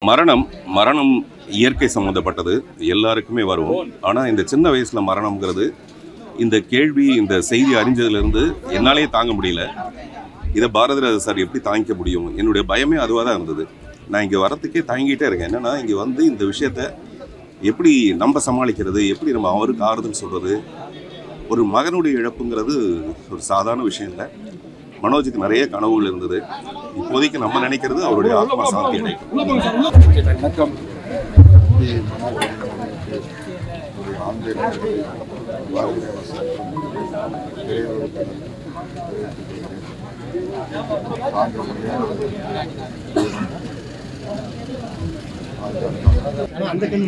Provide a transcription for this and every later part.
மரணம் மரணம் இயற்கை சம்மந்தப்பட்டது, எல்லாருக்குமே வரும். ஆனால் இந்த சின்ன வயசில் மரணம்ங்கிறது, இந்த கேள்வி, இந்த செய்தி அறிஞ்சதுலேருந்து என்னாலேயே தாங்க முடியல. இதை பாரதிராஜா சார் எப்படி தாங்கிக்க முடியும்? என்னுடைய பயமே அதுவாக தான் இருந்தது. நான் இங்கே வரத்துக்கே தாங்கிட்டே இருக்கேன். என்னென்னா, இங்கே வந்து இந்த விஷயத்த எப்படி நம்ம சமாளிக்கிறது, எப்படி நம்ம அவருக்கு ஆறுதல் சொல்கிறது. ஒரு மகனுடைய இழப்புங்கிறது ஒரு சாதாரண விஷயம் இல்லை. மனோஜுக்கு நிறைய கனவுகள் இருந்தது. இப்போதைக்கு நம்ம நினைக்கிறது அவருடைய ஆத்மா சாந்தி வணக்கம்.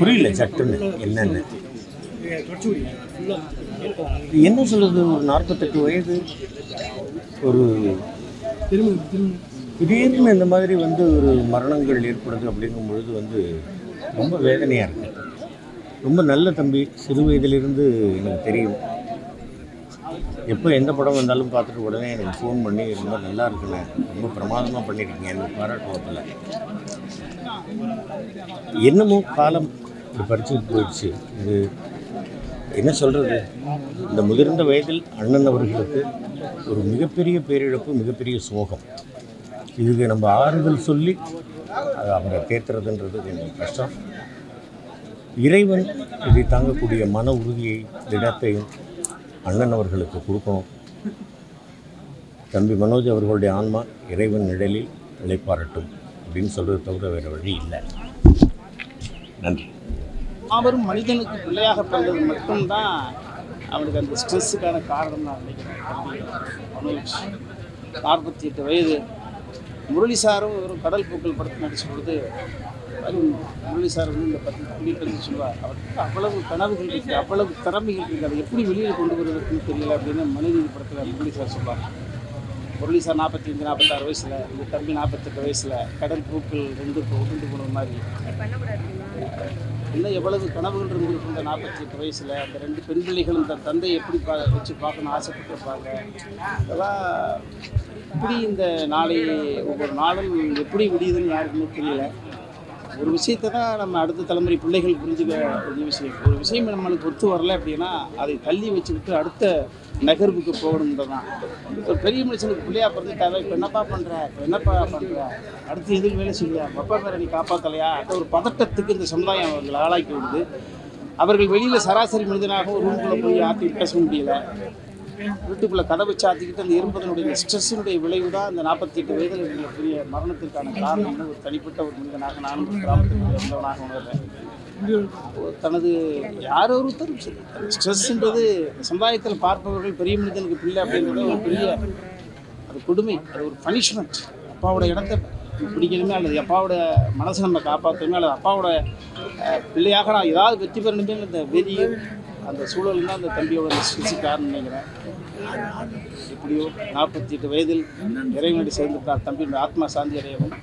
புரியல சட்டுன்னு என்னென்ன என்ன சொல்றது. ஒரு 48 வயது, ஒரு திடீர்னு இந்த மாதிரி வந்து ஒரு மரணங்கள் ஏற்படுது அப்படிங்கும் பொழுது வந்து ரொம்ப வேதனையாக இருக்குது. ரொம்ப நல்ல தம்பி, சிறு வயதிலிருந்து எனக்கு தெரியும். எப்போ எந்த படம் வந்தாலும் பார்த்துட்டு உடனே எனக்கு ஃபோன் பண்ணி ரொம்ப நல்லா இருக்குண்ணே, ரொம்ப பிரமாதமாக பண்ணியிருக்கீங்க, எனக்கு பாராட்டுவதில்லை. என்னமோ காலம் இப்படி பறிச்சுட்டு போயிடுச்சு. இது என்ன சொல்கிறது, இந்த முதிர்ந்த வயதில் அண்ணன் அவர்களுக்கு ஒரு மிகப்பெரிய பேரிழப்பு, மிகப்பெரிய சோகம். இதுக்கு நம்ம ஆறுதல் சொல்லி அவரை தேற்றுறதுன்றது கொஞ்சம் கஷ்டம். இறைவன் இதை தாங்கக்கூடிய மன உறுதியை, திடத்தையும் அண்ணன் அவர்களுக்கு கொடுக்கணும். தம்பி மனோஜ் அவர்களுடைய ஆன்மா இறைவன் நிழலில் இளைப்பாறட்டும் அப்படின்னு சொல்கிறது தவிர வேறு வழி இல்லை. நன்றி. மாபெரும் மனிதனுக்கு பிள்ளையாக பிறந்தது மட்டும்தான் அவனுக்கு அந்த ஸ்ட்ரெஸ்ஸுக்கான காரணம் நான் நினைக்கிறேன். மனோஜ் 48 வயது. முரளி சாரும் ஒரு கடல் பூக்கள் படத்தில் நடிச்ச பொழுது முரளி சார் வந்து இந்த பற்றி சொல்லுவார், அவருக்கு அவ்வளவு கனவுகள் இருக்குது, அவ்வளவு திறமைகள் இருக்குது, அதை எப்படி வெளியில் கொண்டு வருவதற்குன்னு தெரியல அப்படின்னு மனித படத்தில் முரளி சார் சொல்லுவார். முரளி சார் 45, 46 வயசில், இந்த தம்பி 48 வயசில் கடல் பூக்கள் 2 உருண்டு போன மாதிரி இன்னும் எவ்வளவு கனவுகள் இருந்திருக்கும். இந்த 48 வயசில் அந்த 2 பெண் பிள்ளைகளும் தன் தந்தையை எப்படி வச்சு பார்க்கணும்னு ஆசைப்பட்டிருப்பாங்க. அதெல்லாம் இப்படி இந்த நாளை ஒவ்வொரு நாளும் எப்படி விடியுதுன்னு யாருக்குமே தெரியல. ஒரு விஷயத்தை தான் நம்ம அடுத்த தலைமுறை பிள்ளைகள் புரிஞ்சுக்க வேண்டிய விஷயம். ஒரு விஷயம் நம்மளுக்கு ஒத்து வரல அப்படின்னா அதை தள்ளி வச்சுக்கிட்டு அடுத்த நகர்வுக்கு போகணுன்றது தான். ஒரு பெரிய மனுஷனுக்கு பிள்ளையா பிறந்துட்டாவே, இப்போ என்னப்பா பண்ணுற, இப்போ என்னப்பா பண்ணுற, அடுத்து எதுவும் வேலை செய்ய, அப்பா பேரை நீ காப்பாற்றலையா, ஒரு பதட்டத்துக்கு இந்த சமுதாயம் அவர்கள் ஆளாக்கி விடுது. அவர்கள் வெளியில் சராசரி மனிதனாக ஒரு ரூம்குள்ளே போய் ஆற்றி பேச முடியல. வீட்டுக்குள்ளே கதவை சாத்திக்கிட்டு அந்த இருப்பதனுடைய ஸ்ட்ரெஸ்ஸுடைய விளைவு தான் அந்த 48 வயதில் இருக்கிற பெரிய மரணத்திற்கான காரணம்னு ஒரு தனிப்பட்ட ஒரு மனிதனாக நானும் கிராமத்திற்கு இருந்தவனாக உணர்றேன். தனது யார் ஒருத்தரும் சரி, ஸ்ட்ரெஸ்ஸுன்றது சமுதாயத்தில் பார்ப்பவர்கள் பெரிய மனிதனுக்கு பிள்ளை அப்படின்றது ஒரு பெரிய அது கொடுமை, அது ஒரு பனிஷ்மெண்ட். அப்பாவோட இடத்தை பிடிக்கணுமே, அல்லது அப்பாவோட மனசை நம்ம காப்பாற்றணுமே, அல்லது அப்பாவோட பிள்ளையாக நான் ஏதாவது வெற்றி பெறணுமே, அந்த வெறியும் அந்த சூழல் தான் அந்த தம்பியோட ஸ்ட்ரெஸ்ஸு காரணம் நினைக்கிறேன். எப்படியோ 48 வயதில் இறைவனடி சேர்ந்துட்டார் தம்பியோட ஆத்மா சாந்தி அடையவும்.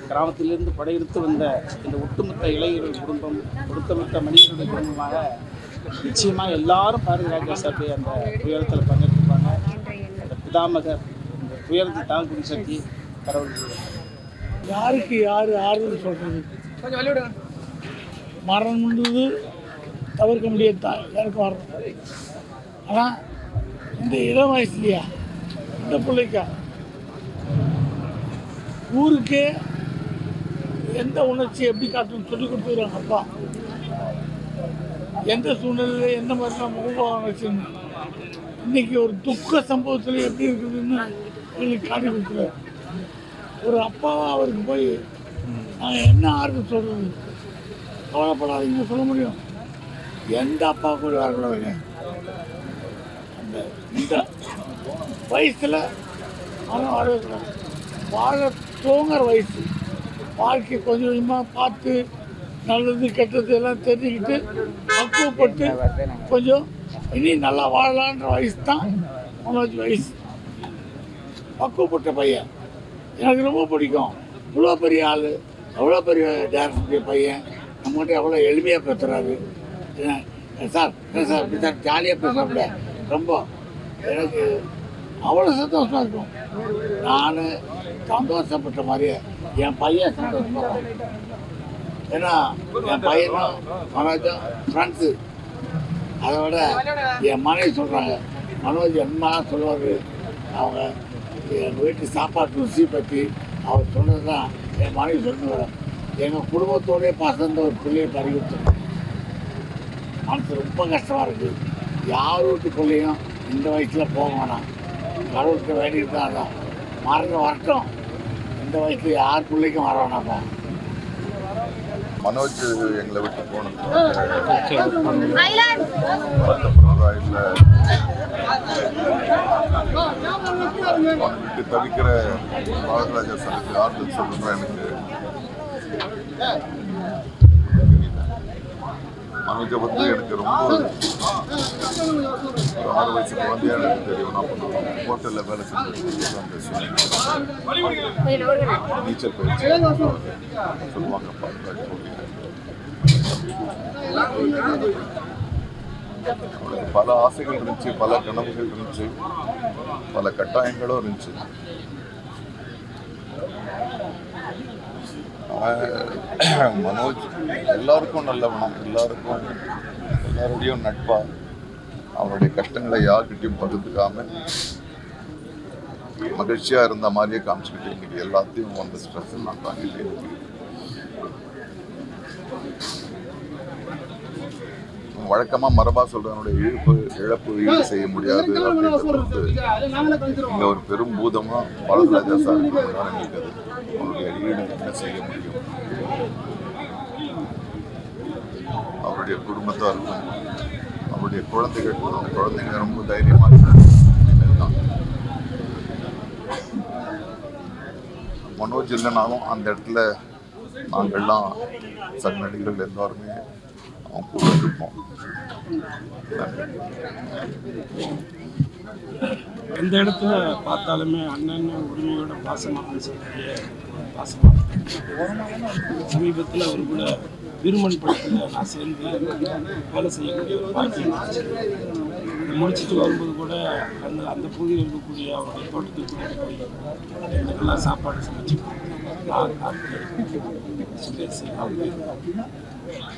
கிராமத்திலிருந்து படையெடுத்து வந்த இந்த ஒட்டுமொத்த இளைஞர்கள் குடும்பம், ஒட்டுமொத்த மனிதர்களுடைய குடும்பமாக நிச்சயமாக எல்லாரும் பாரதிராஜா சார்பு அந்த துயரத்தில் பங்கெடுத்துப்பாங்க. அந்த பிதாமகர் இந்த துயரத்தை தாங்கக்கூடிய சக்தி கடவுள். யாருக்கு யார் ஆறுதல் சொல்கிறது? மரணம்ன்றது தவிர்க்க முடியாது தான், யாருக்கும் வரணும். ஆனால் இந்த இளம் வயசுலையா இந்த பிள்ளைக்கா ஊருக்கே எந்த உணர்ச்சி எப்படி காட்டணும்னு சொல்லி கொடுத்துருவாங்க அப்பா. எந்த சூழ்நிலையில் எந்த மாதிரிலாம் முகபாவம் வச்சுன்னு இன்றைக்கி ஒரு துக்க சம்பவத்தில் எப்படி இருக்குதுன்னு எங்களுக்கு காட்டி கொடுத்துருவார். ஒரு அப்பாவாக அவருக்கு போய் நான் என்ன ஆறுதல் சொல்கிறது? கவலைப்படாதீங்கன்னு சொல்ல முடியும். எந்த அப்பா கூட வரக்கூடாதுங்க. அந்த இந்த வயசில் அவன் வரவே கூடாது. வாழ தோங்குற வயசு. வாழ்க்கை கொஞ்சம் கொஞ்சமாக பார்த்து நல்லது கெட்டது எல்லாம் தெரிஞ்சுக்கிட்டு பக்குவப்பட்டு கொஞ்சம் இனி நல்லா வாழலான்ற வயசு தான் மனோஜ் வயசு. பக்குவப்பட்ட பையன் எனக்கு ரொம்ப பிடிக்கும். இவ்வளோ பெரிய ஆள், அவ்வளோ பெரிய டேரக்டருடைய பையன் நம்மகிட்ட எவ்வளோ எளிமையாக பேசுகிறாரு. சார் சார் இப்படி சார் ஜாலியாக பேசுகிறப்ப ரொம்ப எனக்கு அவ்வளோ சந்தோஷமாக இருக்கும். நான் சந்தோஷப்பட்ட மாதிரியே என் பையன் சந்தோஷப்படுறான். ஏன்னா என் பையனும் மனோஜும் ஃப்ரெண்ட்ஸு. அதை விட என் மனைவி சொல்கிறாங்க, மனோஜ் என்னலாம் சொல்லுவார், அவங்க எங்கள் வீட்டு சாப்பாட்டு ருசி பற்றி அவர் சொன்னது தான் என் மனைவி சொன்னவர். எங்கள் குடும்பத்தோடய பசந்த ஒரு பிள்ளையை பறிவிட்டோம். மனசு ரொம்ப கஷ்டமாக இருக்குது. யார் வீட்டுக்குள்ளேயும் இந்த வயசில் போக வேணாம். கடவுளுக்கு வேண்டிட்டு தான் அதான் மரணம் வரட்டும். இந்த வயசில் யார் பிள்ளைக்கும் வர வேணாம்ப்பா. மனோஜ் எங்களை விட்டு போனது விட்டு தவிக்கிற பாரதிராஜா சாருக்கு ஆறுதல் சொல்லுற எனக்கு மனோஜை வந்து எனக்கு ரொம்ப 6 வயசு குழந்தையா எனக்கு தெரியும். நான் ஹோட்டலில் வேலை செஞ்சு நீச்சல் பயிற்சி சொல்லுவாங்க பாரதிராஜ். அவளுக்கு பல ஆசைகள் இருந்துச்சு, பல கனவுகள் இருந்துச்சு, பல கட்டாயங்களும் இருந்துச்சு. மனோஜ் எல்லாருக்கும் நல்லவனா, எல்லாரோடையும் நட்பா, அவனுடைய கஷ்டங்களை யார்கிட்டையும் பகிர்ந்துக்காம மகிழ்ச்சியா இருந்த மாதிரியே காமிச்சுக்கிட்டு இன்னைக்கு எல்லாத்தையும் வந்து ஸ்ட்ரெஸ் நான் தாங்கிட்டு வழக்கமாக மரபா சொல்றவனுடைய இழப்பு ஈடு செய்ய முடியாது அப்படின்றது இங்க ஒரு பெரும் பூதமா பாரதிராஜா சார் இருக்குது. அவருடைய ஈடு என்ன செய்ய முடியும், அவருடைய குடும்பத்தாருக்கும் அவருடைய குழந்தைங்க ரொம்ப தைரியமா இருக்காங்க. மனோஜ் இல்லைனாலும் அந்த இடத்துல நாங்கள்லாம் சக எல்லாருமே அவன் கூட இருப்போம். எந்த இடத்துல பார்த்தாலுமே அண்ணன் உரிமையோட பாசமாக பேசக்கூடிய பாசமாக. சமீபத்தில் அவர் கூட விருமன் படத்தில் நான் சேர்ந்து வேலை செய்யக்கூடிய ஒரு பாக்கியம் முடிச்சுட்டு வரும்போது கூட அந்த பகுதியில் இருக்கக்கூடிய அவருடைய தோட்டத்துக்கு கூட போய் எங்களுக்கெல்லாம் சாப்பாடு சமைச்சு சுரேஷ்.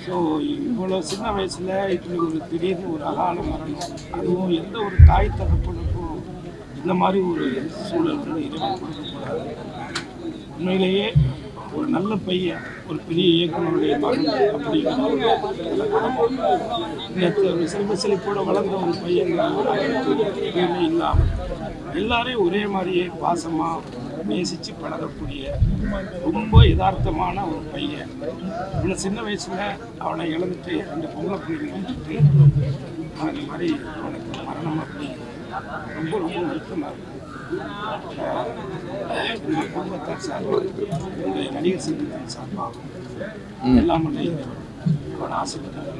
ஸோ இவ்வளோ சின்ன வயசில் இப்படி ஒரு திடீர்னு ஒரு அகால மரணம், அதுவும் எந்த ஒரு தாய் தகப்பனுக்கும் இந்த மாதிரி ஒரு சூழல் வந்து இறைவன் கொடுக்கக்கூடாது. உண்மையிலேயே ஒரு நல்ல பையன், ஒரு பெரிய இயக்குனருடைய மகன் அப்படிங்கிற ஒரு செல்வ செழிப்போட வளர்ந்த ஒரு பையன் எதுவுமே இல்லாமல் எல்லாரையும் ஒரே மாதிரியே பாசமாக நேசித்து பழகக்கூடிய ரொம்ப யதார்த்தமான ஒரு பையன். இவ்வளோ சின்ன வயசில் அவனை இழந்துட்டு 2 பொம்பளை பிள்ளைங்க வந்துட்டு அந்த மாதிரி அவனுக்கு மரணம் அப்படி ரொம்ப ரொம்ப வருத்தமாக இருக்குது. இந்த குடும்பத்தார் சார்பாக, என்னுடைய நடிகர் சங்கத்தின் சார்பாக எல்லாம் அவனை ஆசைப்பட்டாங்க.